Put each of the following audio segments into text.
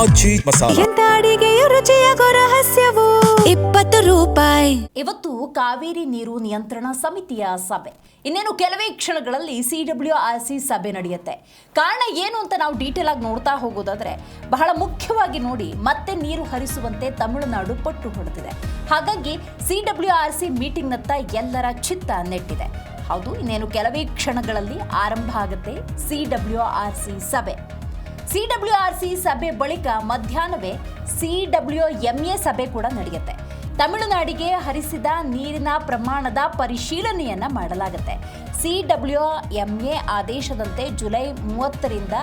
ಆಚಿ ಮಸಾಲ. ಎಂತ ಅಡಿಗೆಯ ರುಚಿಯಾಗೋ ರಹಸ್ಯವು 20 ರೂಪಾಯಿ. ಇವತ್ತು ಕಾವೇರಿ ನೀರು ನಿಯಂತ್ರಣ ಸಮಿತಿಯ ಸಭೆ. ಇನ್ನೇನು ಕೆಲವೇ ಕ್ಷಣಗಳಲ್ಲಿ CWRC ಸಭೆ ನಡೆಯುತ್ತೆ. ಕಾರಣ ಏನು ಅಂತ ನಾವು ಡೀಟೇಲ್ ಆಗಿ ನೋಡ್ತಾ ಹೋಗೋದಾದ್ರೆ, ಬಹಳ ಮುಖ್ಯವಾಗಿ ನೋಡಿ, ಮತ್ತೆ ನೀರು ಹರಿಸುವಂತೆ ತಮಿಳುನಾಡು ಪಟ್ಟು ಹೊಡೆದಿದೆ. ಹಾಗಾಗಿ CWRC ಮೀಟಿಂಗ್ನತ್ತ ಎಲ್ಲರ ಚಿತ್ತ ನೆಟ್ಟಿದೆ. ಹೌದು, ಇನ್ನೇನು ಕೆಲವೇ ಕ್ಷಣಗಳಲ್ಲಿ ಆರಂಭ ಆಗುತ್ತೆ CWRC ಸಭೆ. CWRC ಸಭೆ ಬಳಿಕ ಮಧ್ಯಾಹ್ನವೇ CWMA ಸಭೆ ಕೂಡ ನಡೆಯುತ್ತೆ. ತಮಿಳುನಾಡಿಗೆ ಹರಿಸಿದ ನೀರಿನ ಪ್ರಮಾಣದ ಪರಿಶೀಲನೆಯನ್ನ ಮಾಡಲಾಗುತ್ತೆ. CWMA ಆದೇಶದಂತೆ ಜುಲೈ 30ರಿಂದ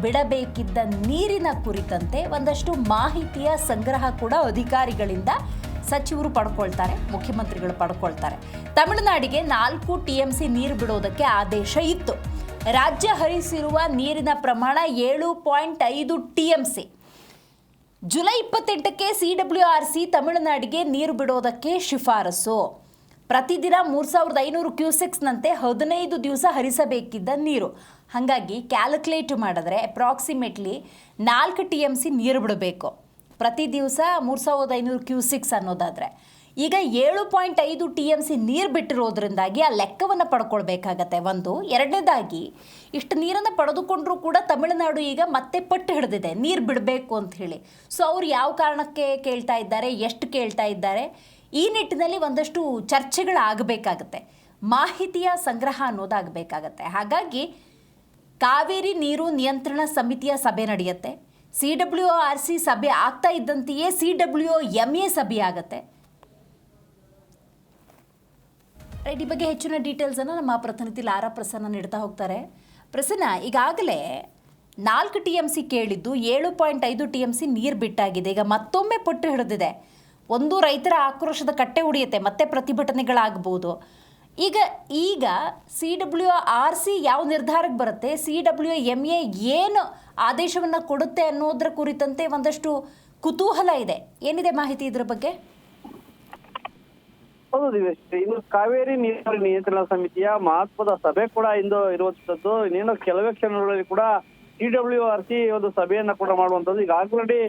ಬಿಡಬೇಕಿದ್ದ ನೀರಿನ ಕುರಿತಂತೆ ಒಂದಷ್ಟು ಮಾಹಿತಿಯ ಸಂಗ್ರಹ ಕೂಡ ಅಧಿಕಾರಿಗಳಿಂದ ಸಚಿವರು ಪಡ್ಕೊಳ್ತಾರೆ, ಮುಖ್ಯಮಂತ್ರಿಗಳು ಪಡ್ಕೊಳ್ತಾರೆ. ತಮಿಳುನಾಡಿಗೆ 4 TMC ನೀರು ಬಿಡೋದಕ್ಕೆ ಆದೇಶ ಇತ್ತು. ರಾಜ್ಯ ಹರಿಸಿರುವ ನೀರಿನ ಪ್ರಮಾಣ 7.5 TMC. ಜುಲೈ 28ಕ್ಕೆ CWRC ತಮಿಳುನಾಡಿಗೆ ನೀರು ಬಿಡೋದಕ್ಕೆ ಶಿಫಾರಸು. ಪ್ರತಿದಿನ 3500 ಕ್ಯೂಸೆಕ್ಸ್ನಂತೆ 15 ದಿವಸ ಹರಿಸಬೇಕಿದ್ದ ನೀರು. ಹಾಗಾಗಿ ಕ್ಯಾಲ್ಕುಲೇಟ್ ಮಾಡಿದ್ರೆ ಅಪ್ರಾಕ್ಸಿಮೇಟ್ಲಿ 4 TMC ನೀರು ಬಿಡಬೇಕು ಪ್ರತಿ ದಿವಸ 3500 ಕ್ಯೂಸೆಕ್ಸ್ ಅನ್ನೋದಾದರೆ. ಈಗ 7.5 TMC ನೀರು ಬಿಟ್ಟಿರೋದ್ರಿಂದಾಗಿ ಆ ಲೆಕ್ಕವನ್ನು ಪಡ್ಕೊಳ್ಬೇಕಾಗತ್ತೆ. ಒಂದು ಎರಡನೇದಾಗಿ, ಇಷ್ಟು ನೀರನ್ನು ಪಡೆದುಕೊಂಡ್ರೂ ಕೂಡ ತಮಿಳುನಾಡು ಈಗ ಮತ್ತೆ ಪಟ್ಟು ಹಿಡಿದಿದೆ ನೀರು ಬಿಡಬೇಕು ಅಂತ ಹೇಳಿ. ಸೊ ಅವ್ರು ಯಾವ ಕಾರಣಕ್ಕೆ ಕೇಳ್ತಾ ಇದ್ದಾರೆ, ಎಷ್ಟು ಕೇಳ್ತಾ ಇದ್ದಾರೆ, ಈ ನಿಟ್ಟಿನಲ್ಲಿ ಒಂದಷ್ಟು ಚರ್ಚೆಗಳಾಗಬೇಕಾಗತ್ತೆ, ಮಾಹಿತಿಯ ಸಂಗ್ರಹ ಅನ್ನೋದಾಗಬೇಕಾಗತ್ತೆ. ಹಾಗಾಗಿ ಕಾವೇರಿ ನೀರು ನಿಯಂತ್ರಣ ಸಮಿತಿಯ ಸಭೆ ನಡೆಯುತ್ತೆ. CWRC ಸಭೆ ಆಗ್ತಾ ಇದ್ದಂತೆಯೇ CWMA ಸಭೆ ಆಗುತ್ತೆ. ರೈಟ್, ಈ ಬಗ್ಗೆ ಹೆಚ್ಚಿನ ಡೀಟೇಲ್ಸನ್ನು ನಮ್ಮ ಪ್ರತಿನಿಧಿ ಲಾರಾ ಪ್ರಸನ್ನ ನೀಡ್ತಾ ಹೋಗ್ತಾರೆ. ಪ್ರಸನ್ನ, ಈಗಾಗಲೇ 4 TMC ಕೇಳಿದ್ದು 7.5 TMC ನೀರು ಬಿಟ್ಟಾಗಿದೆ. ಈಗ ಮತ್ತೊಮ್ಮೆ ಪಟ್ಟು ಹಿಡಿದಿದೆ. ಒಂದು ರೈತರ ಆಕ್ರೋಶದ ಕಟ್ಟೆ ಉಳಿಯುತ್ತೆ, ಮತ್ತೆ ಪ್ರತಿಭಟನೆಗಳಾಗ್ಬೋದು. ಈಗ CWRC ಯಾವ ನಿರ್ಧಾರಕ್ಕೆ ಬರುತ್ತೆ, CWMA ಏನು ಆದೇಶವನ್ನು ಕೊಡುತ್ತೆ ಅನ್ನೋದ್ರ ಕುರಿತಂತೆ ಒಂದಷ್ಟು ಕುತೂಹಲ ಇದೆ. ಏನಿದೆ ಮಾಹಿತಿ ಇದ್ರ ಬಗ್ಗೆ? ಹೌದು ದಿವೇಶ್, ಇನ್ನು ಕಾವೇರಿ ನೀರಾವರಿ ನಿಯಂತ್ರಣ ಸಮಿತಿಯ ಮಹತ್ವದ ಸಭೆ ಕೂಡ ಇಂದು ಇರುವಂತದ್ದು. ಇನ್ನೇನು ಕೆಲವೇ ಕ್ಷಣಗಳಲ್ಲಿ ಕೂಡ CWRC ಒಂದು ಸಭೆಯನ್ನ ಕೂಡ ಮಾಡುವಂತದ್ದು. ಈಗ ಆಲ್ರೆಡಿ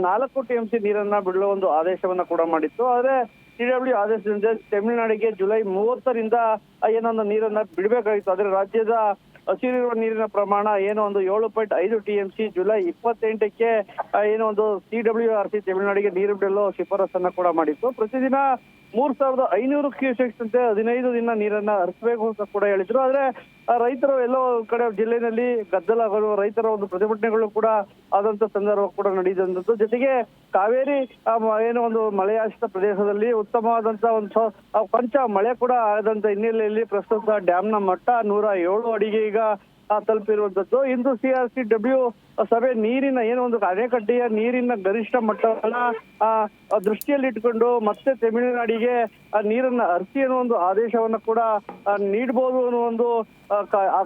4 TMC ನೀರನ್ನ ಬಿಡುವ ಒಂದು ಆದೇಶವನ್ನ ಕೂಡ ಮಾಡಿತ್ತು. ಆದ್ರೆ CW ಆದೇಶದಿಂದ ತಮಿಳುನಾಡಿಗೆ ಜುಲೈ 30ರಿಂದ ಏನೊಂದು ನೀರನ್ನ ಬಿಡಬೇಕಾಗಿತ್ತು. ಆದ್ರೆ ರಾಜ್ಯದ ಹಸಿರಿರುವ ನೀರಿನ ಪ್ರಮಾಣ ಏನೋ ಒಂದು 7.5 TMC ಜುಲೈ 28ಕ್ಕೆ ಏನೋ ಒಂದು CWRC ತಮಿಳುನಾಡಿಗೆ ನೀರು ಬಿಡಲು ಶಿಫಾರಸನ್ನ ಕೂಡ ಮಾಡಿತ್ತು. ಪ್ರತಿದಿನ 3500 ಕ್ಯೂಸೆಕ್ಸ್ ಅಂತೆ 15 ದಿನ ನೀರನ್ನ ಹರಿಸಬೇಕು ಅಂತ ಕೂಡ ಹೇಳಿದ್ರು. ಆದ್ರೆ ರೈತರು ಎಲ್ಲೋ ಕಡೆ ಜಿಲ್ಲೆಯಲ್ಲಿ ಗದ್ದಲ ರೈತರ ಒಂದು ಪ್ರತಿಭಟನೆಗಳು ಕೂಡ ಆದಂತ ಸಂದರ್ಭ ಕೂಡ ನಡೆದಂಥದ್ದು. ಜೊತೆಗೆ ಕಾವೇರಿ ಏನೋ ಒಂದು ಮಳೆಯಾಶ್ರಿತ ಪ್ರದೇಶದಲ್ಲಿ ಉತ್ತಮವಾದಂತ ಒಂದು ಕೊಂಚ ಮಳೆ ಕೂಡ ಆದಂತ ಹಿನ್ನೆಲೆಯಲ್ಲಿ ಪ್ರಸ್ತುತ ಡ್ಯಾಮ್ನ ಮಟ್ಟ 107 ಅಡಿಗೆ ಈಗ ತಲುಪಿರುವಂತದ್ದು. ಇಂದು CRCW ಸಭೆ ನೀರಿನ ಏನೋ ಒಂದು ಅಣೆಕಟ್ಟೆಯ ನೀರಿನ ಗರಿಷ್ಠ ಮಟ್ಟವನ್ನ ದೃಷ್ಟಿಯಲ್ಲಿ ಇಟ್ಕೊಂಡು ಮತ್ತೆ ತಮಿಳುನಾಡಿಗೆ ನೀರನ್ನ ಹರಿಸಿ ಅನ್ನೋ ಒಂದು ಆದೇಶವನ್ನ ಕೂಡ ನೀಡಬಹುದು ಅನ್ನೋ ಒಂದು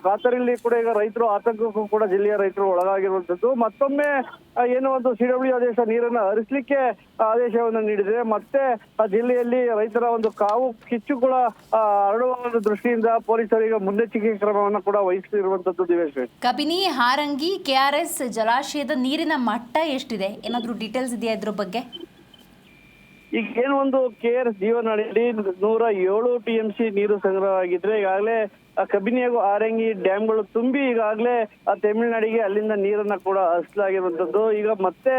ಖಾತರಿಯಲ್ಲಿ ಕೂಡ ಈಗ ರೈತರು ಆತಂಕಕ್ಕೂ ಕೂಡ ಜಿಲ್ಲೆಯ ರೈತರು ಒಳಗಾಗಿರುವಂತದ್ದು. ಮತ್ತೊಮ್ಮೆ ಏನೋ ಒಂದು CW ಆದೇಶ ನೀರನ್ನ ಹರಿಸಲಿಕ್ಕೆ ಆದೇಶವನ್ನು ನೀಡಿದೆ. ಮತ್ತೆ ಆ ಜಿಲ್ಲೆಯಲ್ಲಿ ರೈತರ ಒಂದು ಕಾವು ಕಿಚ್ಚು ಕೂಡ ಹರಡುವ ಒಂದು ದೃಷ್ಟಿಯಿಂದ ಪೊಲೀಸರು ಈಗ ಮುನ್ನೆಚ್ಚರಿಕೆ ಕ್ರಮವನ್ನು ಕೂಡ ವಹಿಸಿರುವಂತದ್ದು. ದಿವೇಶ್, ಕಬಿನಿ, ಹಾರಂಗಿ, KRS ಜಲಾಶಯದ ನೀರಿನ ಮಟ್ಟ ಎಷ್ಟಿದೆ? ಏನಾದ್ರೂ ಡೀಟೇಲ್ಸ್ ಇದೆಯಾ ಇದ್ರ ಬಗ್ಗೆ? ಈಗ ಏನು ಒಂದು KRS ಜೀವನಾಡಿಯಲ್ಲಿ 107 TMC ನೀರು ಸಂಗ್ರಹವಾಗಿದ್ರೆ ಈಗಾಗಲೇ ಕಬಿನಿ ಹಾಗೂ ಆರಂಗಿ ಡ್ಯಾಮ್ಗಳು ತುಂಬಿ ಈಗಾಗಲೇ ತಮಿಳುನಾಡಿಗೆ ಅಲ್ಲಿಂದ ನೀರನ್ನ ಕೂಡ ಹರಿಸಲಾಗಿರುವಂತದ್ದು. ಈಗ ಮತ್ತೆ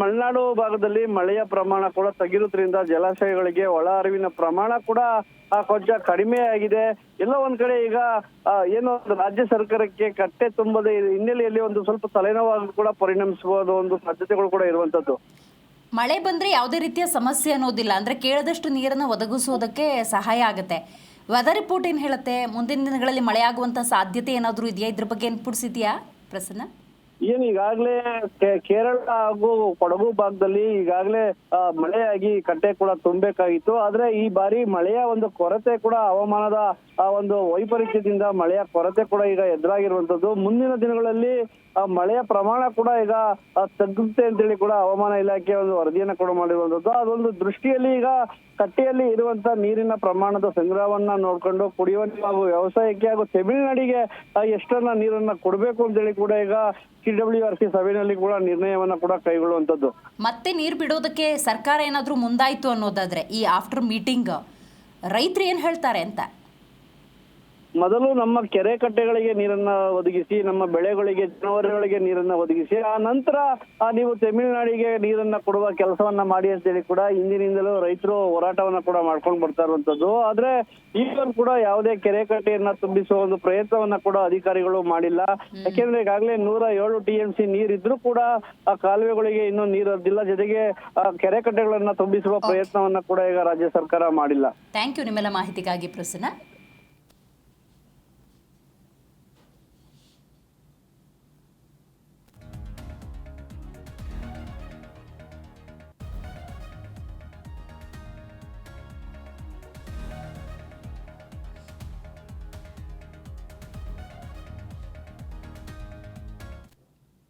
ಮಲೆನಾಡು ಭಾಗದಲ್ಲಿ ಮಳೆಯ ಪ್ರಮಾಣ ಕೂಡ ತಗ್ಗಿರುವುದರಿಂದ ಜಲಾಶಯಗಳಿಗೆ ಒಳ ಹರಿವಿನ ಪ್ರಮಾಣ ಕೂಡ ಕೊಂಚ ಕಡಿಮೆ ಆಗಿದೆ. ಎಲ್ಲ ಒಂದ್ ಕಡೆ ಈಗ ಏನೋ ರಾಜ್ಯ ಸರ್ಕಾರಕ್ಕೆ ಕಟ್ಟೆ ತುಂಬದ ಹಿನ್ನೆಲೆಯಲ್ಲಿ ಒಂದು ಸ್ವಲ್ಪ ತಲೆನೋವಾಗಿ ಕೂಡ ಪರಿಣಮಿಸಬಹುದು ಒಂದು ಸಾಧ್ಯತೆಗಳು ಕೂಡ ಇರುವಂತದ್ದು. ಮಳೆ ಬಂದ್ರೆ ಯಾವುದೇ ರೀತಿಯ ಸಮಸ್ಯೆ ಅನ್ನೋದಿಲ್ಲ, ಅಂದ್ರೆ ಕೇಳದಷ್ಟು ನೀರನ್ನು ಒದಗಿಸೋದಕ್ಕೆ ಸಹಾಯ ಆಗುತ್ತೆ. ವೆದರ್ ರಿಪೋರ್ಟ್ ಏನು ಹೇಳುತ್ತೆ? ಮುಂದಿನ ದಿನಗಳಲ್ಲಿ ಮಳೆ ಆಗುವಂತ ಸಾಧ್ಯತೆ ಏನಾದರೂ ಇದೆಯಾ? ಇದ್ರ ಬಗ್ಗೆ ಇನ್ಪುಟ್ಸ್ ಇದೆಯಾ ಪ್ರಸನ್ನ? ಏನು ಈಗಾಗಲೇ ಕೇರಳ ಹಾಗೂ ಕೊಡಗು ಭಾಗದಲ್ಲಿ ಈಗಾಗಲೇ ಮಳೆಯಾಗಿ ಕಟ್ಟೆ ಕೂಡ ತುಂಬಬೇಕಾಗಿತ್ತು. ಆದ್ರೆ ಈ ಬಾರಿ ಮಳೆಯ ಒಂದು ಕೊರತೆ ಕೂಡ ಹವಾಮಾನದ ಒಂದು ವೈಪರೀತ್ಯದಿಂದ ಮಳೆಯ ಕೊರತೆ ಕೂಡ ಈಗ ಎದುರಾಗಿರುವಂತದ್ದು. ಮುಂದಿನ ದಿನಗಳಲ್ಲಿ ಮಳೆಯ ಪ್ರಮಾಣ ಕೂಡ ಈಗ ತಗ್ಗುತ್ತೆ ಅಂತೇಳಿ ಕೂಡ ಹವಾಮಾನ ಇಲಾಖೆ ಒಂದು ವರದಿಯನ್ನ ಕೂಡ ಮಾಡಿರುವಂತದ್ದು. ಅದೊಂದು ದೃಷ್ಟಿಯಲ್ಲಿ ಈಗ ಕಟ್ಟೆಯಲ್ಲಿ ಇರುವಂತ ನೀರಿನ ಪ್ರಮಾಣದ ಸಂಗ್ರಹವನ್ನ ನೋಡ್ಕೊಂಡು ಕುಡಿಯುವ ಹಾಗೂ ವ್ಯವಸಾಯಕ್ಕೆ ಹಾಗೂ ತಮಿಳುನಾಡಿಗೆ ಎಷ್ಟನ್ನ ನೀರನ್ನ ಕೊಡ್ಬೇಕು ಅಂತೇಳಿ ಕೂಡ ಈಗ CWRC ಸಭೆಯಲ್ಲಿ ಕೂಡ ನಿರ್ಣಯವನ್ನ ಕೂಡ ಕೈಗೊಳ್ಳುವಂತದ್ದು. ಮತ್ತೆ ನೀರು ಬಿಡೋದಕ್ಕೆ ಸರ್ಕಾರ ಏನಾದರೂ ಮುಂದಾಯಿತು ಅನ್ನೋದಾದ್ರೆ ಈ ಆಫ್ಟರ್ ಮೀಟಿಂಗ್ ರೈತರು ಏನು ಹೇಳ್ತಾರೆ ಅಂತ? ಮೊದಲು ನಮ್ಮ ಕೆರೆ ಕಟ್ಟೆಗಳಿಗೆ ನೀರನ್ನ ಒದಗಿಸಿ, ನಮ್ಮ ಬೆಳೆಗಳಿಗೆ ಜನವರಿಗಳಿಗೆ ನೀರನ್ನ ಒದಗಿಸಿ, ಆ ನಂತರ ನೀವು ತಮಿಳುನಾಡಿಗೆ ನೀರನ್ನ ಕೊಡುವ ಕೆಲಸವನ್ನ ಮಾಡಿ ಅಂತೇಳಿ ಕೂಡ ಹಿಂದಿನಿಂದಲೂ ರೈತರು ಹೋರಾಟವನ್ನ ಕೂಡ ಮಾಡ್ಕೊಂಡು ಬರ್ತಾ ಇರುವಂತದ್ದು. ಆದ್ರೆ ಈಗಲೂ ಕೂಡ ಯಾವುದೇ ಕೆರೆ ಕಟ್ಟೆಯನ್ನ ತುಂಬಿಸುವ ಒಂದು ಪ್ರಯತ್ನವನ್ನ ಕೂಡ ಅಧಿಕಾರಿಗಳು ಮಾಡಿಲ್ಲ. ಯಾಕೆಂದ್ರೆ ಈಗಾಗಲೇ 107 TMC ನೀರಿದ್ರೂ ಕೂಡ ಆ ಕಾಲುವೆಗಳಿಗೆ ಇನ್ನೂ ನೀರು ಹರಿದಿಲ್ಲ. ಜೊತೆಗೆ ಕೆರೆ ಕಟ್ಟೆಗಳನ್ನ ತುಂಬಿಸುವ ಪ್ರಯತ್ನವನ್ನ ಕೂಡ ಈಗ ರಾಜ್ಯ ಸರ್ಕಾರ ಮಾಡಿಲ್ಲ. ಥ್ಯಾಂಕ್ ಯು ನಿಮ್ಮೆಲ್ಲ ಮಾಹಿತಿಗಾಗಿ ಪ್ರಸನ್ನ.